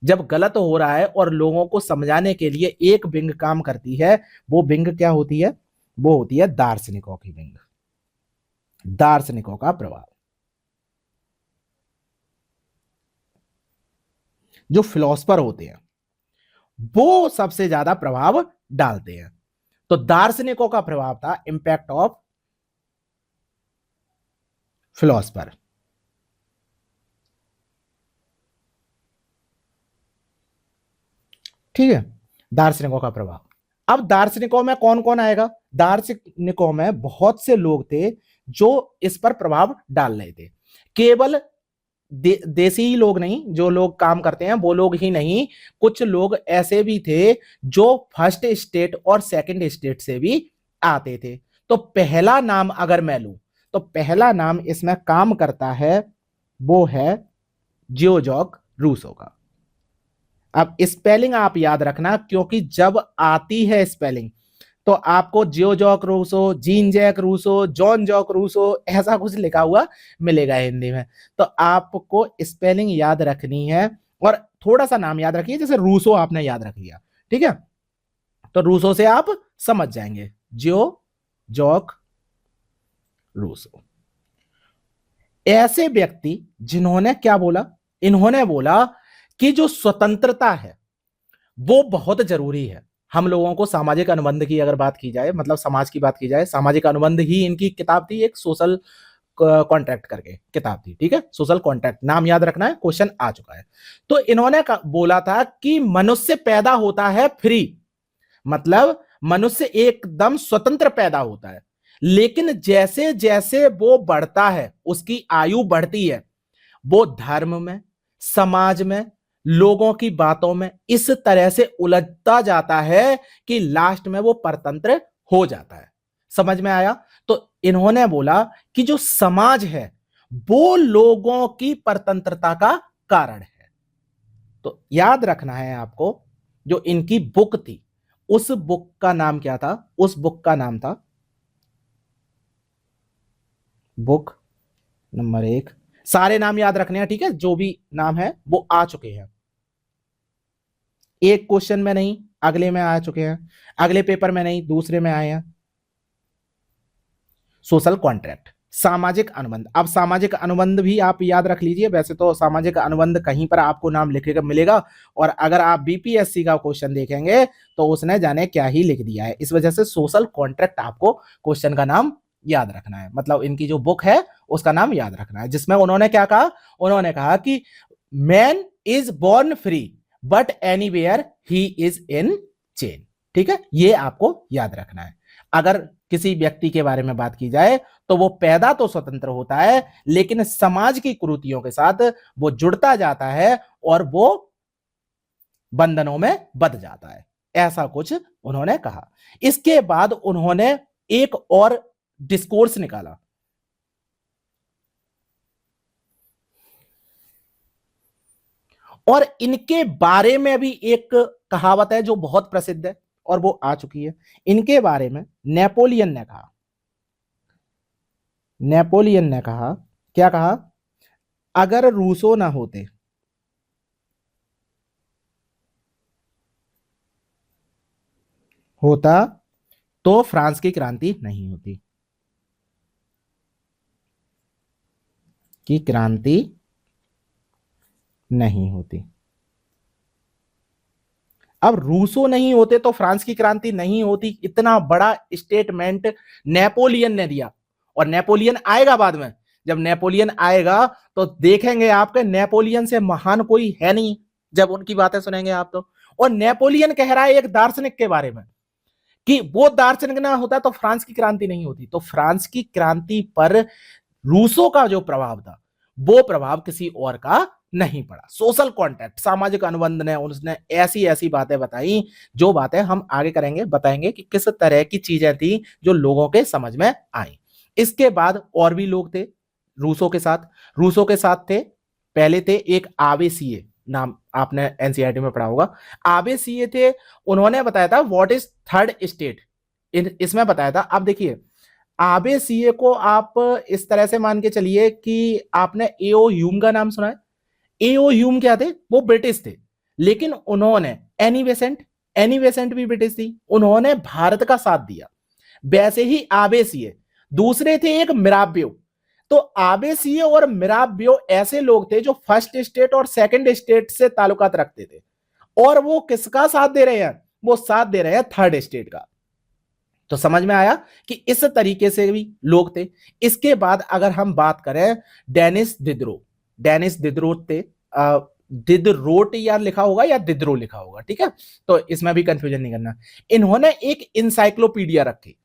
जब गलत हो रहा है और लोगों को समझाने के लिए एक विंग काम करती है, वो विंग क्या होती है? वो होती है दार्शनिकों की विंग। दार्शनिकों का प्रभाव, जो फिलोसफर होते हैं वो सबसे ज्यादा प्रभाव डालते हैं। तो दार्शनिकों का प्रभाव था इंपैक्ट ऑफ फिलोसफर। ठीक है, दार्शनिकों का प्रभाव। अब दार्शनिकों में कौन कौन आएगा? दार्शनिकों में बहुत से लोग थे जो इस पर प्रभाव डाल रहे थे। केवल देसी ही लोग नहीं, जो लोग काम करते हैं वो लोग ही नहीं, कुछ लोग ऐसे भी थे जो फर्स्ट स्टेट और सेकंड स्टेट से भी आते थे। तो पहला नाम अगर मैं लूं तो पहला नाम इसमें काम करता है वो है जियो जॉक रूसो का। अब स्पेलिंग आप याद रखना, क्योंकि जब आती है स्पेलिंग तो आपको Jean Jacques Rousseau, Jean Jacques Rousseau, John Jacques Rousseau ऐसा कुछ लिखा हुआ मिलेगा हिंदी में। तो आपको स्पेलिंग याद रखनी है और थोड़ा सा नाम याद रखिए, जैसे रूसो आपने याद रख लिया, ठीक है, तो रूसो से आप समझ जाएंगे, जियो जॉक रूसो। ऐसे व्यक्ति जिन्होंने क्या बोला? इन्होंने बोला कि जो स्वतंत्रता है वो बहुत जरूरी है। हम लोगों को सामाजिक अनुबंध की अगर बात की जाए, मतलब समाज की बात की जाए, सामाजिक अनुबंध ही इनकी किताब थी, एक सोशल कॉन्ट्रैक्ट करके किताब थी, ठीक है, सोशल कॉन्ट्रैक्ट, नाम याद रखना है, क्वेश्चन आ चुका है। तो इन्होंने बोला था कि मनुष्य पैदा होता है फ्री, मतलब मनुष्य एकदम स्वतंत्र पैदा होता है, लेकिन जैसे जैसे वो बढ़ता है, उसकी आयु बढ़ती है, वो धर्म में, समाज में, लोगों की बातों में इस तरह से उलझता जाता है कि लास्ट में वो परतंत्र हो जाता है। समझ में आया? तो इन्होंने बोला कि जो समाज है वो लोगों की परतंत्रता का कारण है। तो याद रखना है आपको, जो इनकी बुक थी उस बुक का नाम क्या था? उस बुक का नाम था, बुक नंबर 1, सारे नाम याद रखने हैं, ठीक है, जो भी नाम है वो आ चुके हैं, एक क्वेश्चन में नहीं अगले में आ चुके हैं, अगले पेपर में नहीं दूसरे में आए हैं। सोशल कॉन्ट्रैक्ट, सामाजिक अनुबंध। अब सामाजिक अनुबंध भी आप याद रख लीजिए, वैसे तो सामाजिक अनुबंध कहीं पर आपको नाम लिखेगा मिलेगा, और अगर आप बीपीएससी का क्वेश्चन देखेंगे तो उसने जाने क्या ही लिख दिया है, इस वजह से सोशल कॉन्ट्रैक्ट आपको क्वेश्चन का नाम याद रखना है, मतलब इनकी जो बुक है उसका नाम याद रखना है, जिसमें उन्होंने क्या कहा? उन्होंने कहा कि man is born free but anywhere he is in chain. ठीक है, ये आपको याद रखना है। अगर किसी व्यक्ति के बारे में बात की जाए तो वो पैदा तो स्वतंत्र होता है, लेकिन समाज की कुरीतियों के साथ वो जुड़ता जाता है और वो बंधनों में बंध जाता है, ऐसा कुछ उन्होंने कहा। इसके बाद उन्होंने एक और डिस्कोर्स निकाला, और इनके बारे में भी एक कहावत है जो बहुत प्रसिद्ध है और वो आ चुकी है। इनके बारे में नेपोलियन ने कहा, नेपोलियन ने कहा, क्या कहा? अगर रूसो ना होते, होता तो फ्रांस की क्रांति नहीं होती, की क्रांति नहीं होती। अब रूसो नहीं होते तो फ्रांस की क्रांति नहीं होती, इतना बड़ा स्टेटमेंट नेपोलियन ने दिया। और नेपोलियन आएगा बाद में, जब नेपोलियन आएगा तो देखेंगे आपके नेपोलियन से महान कोई है नहीं, जब उनकी बातें सुनेंगे आप तो। और नेपोलियन कह रहा है एक दार्शनिक के बारे में कि वो दार्शनिक ना होता तो फ्रांस की क्रांति नहीं होती। तो फ्रांस की क्रांति पर रूसो का जो प्रभाव था वो प्रभाव किसी और का नहीं पड़ा। सोशल कॉन्ट्रैक्ट, सामाजिक अनुबंध ने उसने ऐसी ऐसी बातें बताई जो बातें हम आगे करेंगे, बताएंगे कि किस तरह की चीजें थी जो लोगों के समझ में आई। इसके बाद और भी लोग थे रूसो के साथ। रूसो के साथ थे, पहले थे एक आवेसीए, नाम आपने एनसीईआरटी में पढ़ा होगा। आवेसीए थे, उन्होंने बताया था व्हाट इज थर्ड स्टेट, इसमें बताया था। अब देखिए आबे को आप इस तरह से मान के चलिए कि आपने एओ ह्यूम का नाम सुना है। एओ ह्यूम क्या थे? वो ब्रिटिश थे, लेकिन उन्होंने एनी बेसेंट भी ब्रिटिश थी, उन्होंने भारत का साथ दिया। वैसे ही आबे दूसरे थे एक मिराबियो। तो आबे और मिराबियो ऐसे लोग थे जो फर्स्ट स्टेट और सेकंड स्टेट से ताल्लुकात रखते थे, और वो किसका साथ दे रहे हैं? वो साथ दे रहे हैं थर्ड स्टेट का। तो समझ में आया कि इस तरीके से भी लोग थे। इसके बाद अगर हम बात करें डेनिस दिदरो, डेनिस दिदरोट थे, दिदरोट यार लिखा होगा या दिदरो लिखा होगा, ठीक है, तो इसमें भी कंफ्यूजन नहीं करना। इन्होंने एक इंसाइक्लोपीडिया रखी,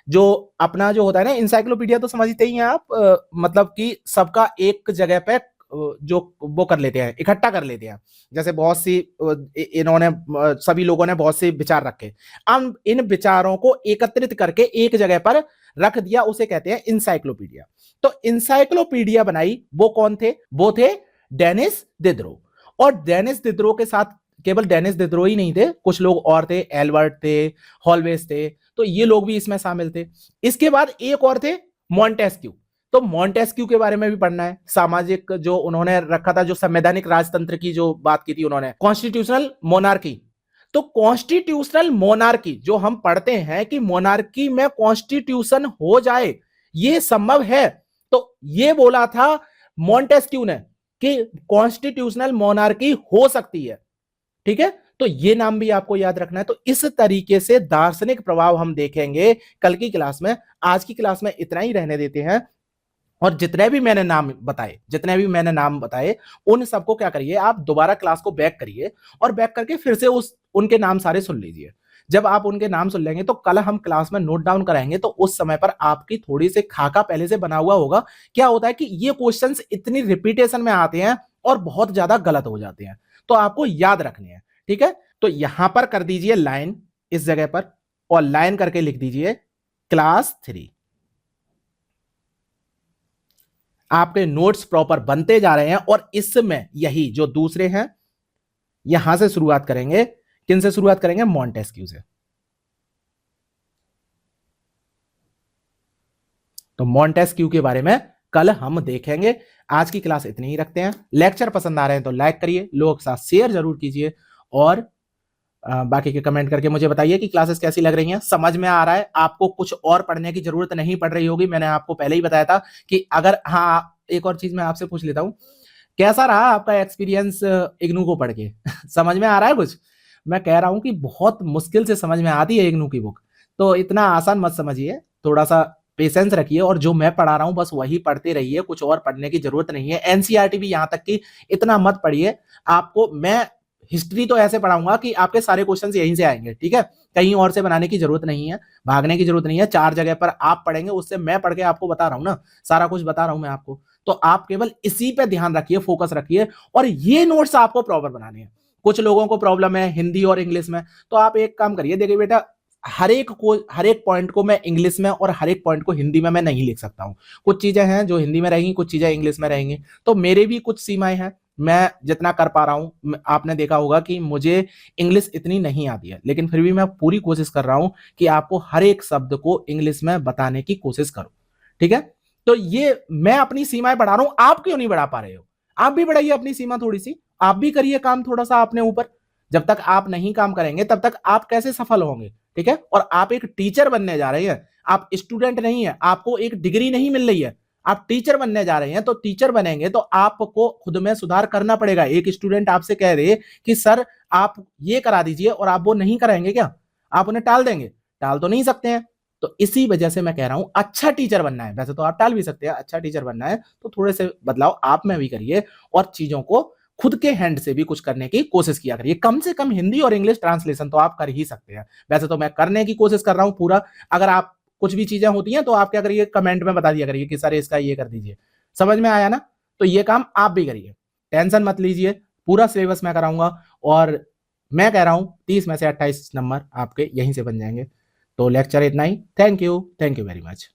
जो अपना जो होता है ना इंसाइक्लोपीडिया, तो समझते ही हैं आप, मतलब कि सबका एक जगह पे जो वो कर लेते हैं, इकट्ठा कर लेते हैं। जैसे बहुत सी इन्होंने सभी लोगों ने बहुत से विचार रखे, अब इन विचारों को एकत्रित करके एक जगह पर रख दिया, उसे कहते हैं इंसाइक्लोपीडिया। तो इंसाइक्लोपीडिया बनाई वो कौन थे? वो थे डेनिस दिदरो। और डेनिस दिदरो के साथ केवल डेनिस दिदरो ही नहीं थे, कुछ लोग और थे, एल्बर्ट थे, हॉलवेज थे, तो ये लोग भी इसमें शामिल थे। इसके बाद एक और थे मॉन्टेस्क्यू। तो मॉन्टेस्क्यू के बारे में भी पढ़ना है, सामाजिक जो उन्होंने रखा था, जो संवैधानिक राजतंत्र की जो बात की थी उन्होंने, कॉन्स्टिट्यूशनल मोनार्की। तो कॉन्स्टिट्यूशनल मोनार्की जो हम पढ़ते हैं कि मोनार्की में कॉन्स्टिट्यूशन हो जाए, ये संभव है, तो ये बोला था मॉन्टेस्क्यू ने कि कॉन्स्टिट्यूशनल मोनार्की हो सकती है, ठीक है। तो ये नाम भी आपको याद रखना है। तो इस तरीके से दार्शनिक प्रभाव हम देखेंगे कल की क्लास में। आज की क्लास में इतना ही रहने देते हैं, और जितने भी मैंने नाम बताए उन सबको क्या करिए, आप दोबारा क्लास को बैक करिए और बैक करके फिर से उनके नाम सारे सुन लीजिए। जब आप उनके नाम सुन लेंगे तो कल हम क्लास में नोट डाउन कराएंगे, तो उस समय पर आपकी थोड़ी सी खाका पहले से बना हुआ होगा। क्या होता है कि ये क्वेश्चंस इतनी रिपीटेशन में आते हैं और बहुत ज्यादा गलत हो जाते हैं, तो आपको याद रखने हैं, ठीक है। तो यहां पर कर दीजिए लाइन इस जगह पर, और लाइन करके लिख दीजिए क्लास 3। आपके नोट्स प्रॉपर बनते जा रहे हैं, और इसमें यही जो दूसरे हैं यहां से शुरुआत करेंगे। किन से शुरुआत करेंगे? मॉन्टेस्क्यू से। तो मॉन्टेस्क्यू के बारे में कल हम देखेंगे। आज की क्लास इतनी ही रखते हैं। लेक्चर पसंद आ रहे हैं तो लाइक करिए, लोगों के साथ शेयर जरूर कीजिए, और बाकी के कमेंट करके मुझे बताइए कि क्लासेस कैसी लग रही हैं, समझ में आ रहा है, आपको कुछ और पढ़ने की जरूरत नहीं पड़ रही होगी। मैंने आपको पहले ही बताया था कि अगर, हाँ एक और चीज मैं आपसे पूछ लेता हूं, कैसा रहा आपका एक्सपीरियंस इग्नू को पढ़ के? समझ में आ रहा है कुछ? मैं कह रहा हूं कि बहुत मुश्किल से समझ में आती है इग्नू की बुक, तो इतना आसान मत समझिए, थोड़ा सा पेशेंस रखिए, और जो मैं पढ़ा रहा हूं बस वही पढ़ते रहिए, कुछ और पढ़ने की जरूरत नहीं है। एनसीईआरटी भी यहां तक कि इतना मत पढ़िए, आपको मैं हिस्ट्री तो ऐसे पढ़ाऊंगा कि आपके सारे क्वेश्चंस यहीं से आएंगे, ठीक है, कहीं और से बनाने की जरूरत नहीं है, भागने की जरूरत नहीं है। 4 जगह पर आप पढ़ेंगे, उससे मैं पढ़ के आपको बता रहा हूं ना, सारा कुछ बता रहा हूं मैं आपको, तो आप केवल इसी पे ध्यान रखिए, फोकस रखिए, और ये नोट्स आपको प्रॉपर बनाने हैं। कुछ लोगों को प्रॉब्लम है हिंदी और इंग्लिश में, तो आप एक काम करिए, देखिए बेटा, हर एक पॉइंट को मैं इंग्लिश में और हर एक पॉइंट को हिंदी में मैं नहीं लिख सकता हूं। कुछ चीजें हैं जो हिंदी में रहेंगी, कुछ चीजें इंग्लिश में रहेंगी, तो मेरे भी कुछ सीमाएं हैं, मैं जितना कर पा रहा हूं, आपने देखा होगा कि मुझे इंग्लिश इतनी नहीं आती है, लेकिन फिर भी मैं पूरी कोशिश कर रहा हूं कि आपको हर एक शब्द को इंग्लिश में बताने की कोशिश करूं। ठीक है, तो ये मैं अपनी सीमाएं बढ़ा रहा हूं, आप क्यों नहीं बढ़ा पा रहे हो? आप भी बढ़ाइए अपनी सीमा थोड़ी सी, आप भी करिए काम थोड़ा सा अपने ऊपर। जब तक आप नहीं काम करेंगे तब तक आप कैसे सफल होंगे? ठीक है, और आप एक टीचर बनने जा रहे हैं, आप स्टूडेंट नहीं है, आपको एक डिग्री नहीं मिल रही है, आप टीचर बनने जा रहे हैं। तो टीचर बनेंगे तो आपको खुद में सुधार करना पड़ेगा। एक स्टूडेंट आपसे कह रहे कि सर आप ये करा दीजिए, और आप वो नहीं कराएंगे क्या? आप उन्हें टाल देंगे? टाल तो नहीं सकते हैं। तो इसी वजह से मैं कह रहा हूं अच्छा टीचर बनना है, वैसे तो आप टाल भी सकते हैं, अच्छा टीचर बनना है तो थोड़े से बदलाव आप में भी करिए, और चीजों को खुद के हैंड से भी कुछ करने की कोशिश किया करिए। कम से कम हिंदी और इंग्लिश ट्रांसलेशन तो आप कर ही सकते हैं। वैसे तो मैं करने की कोशिश कर रहा हूं पूरा। अगर आप कुछ भी चीजें होती हैं तो आप क्या करिए, कमेंट में बता दिया करिए कि सर इसका ये कर दीजिए। समझ में आया ना? तो ये काम आप भी करिए, टेंशन मत लीजिए, पूरा सिलेबस मैं कराऊंगा। और मैं कह रहा हूं 30 में से 28 नंबर आपके यहीं से बन जाएंगे। तो लेक्चर इतना ही। Thank you very much.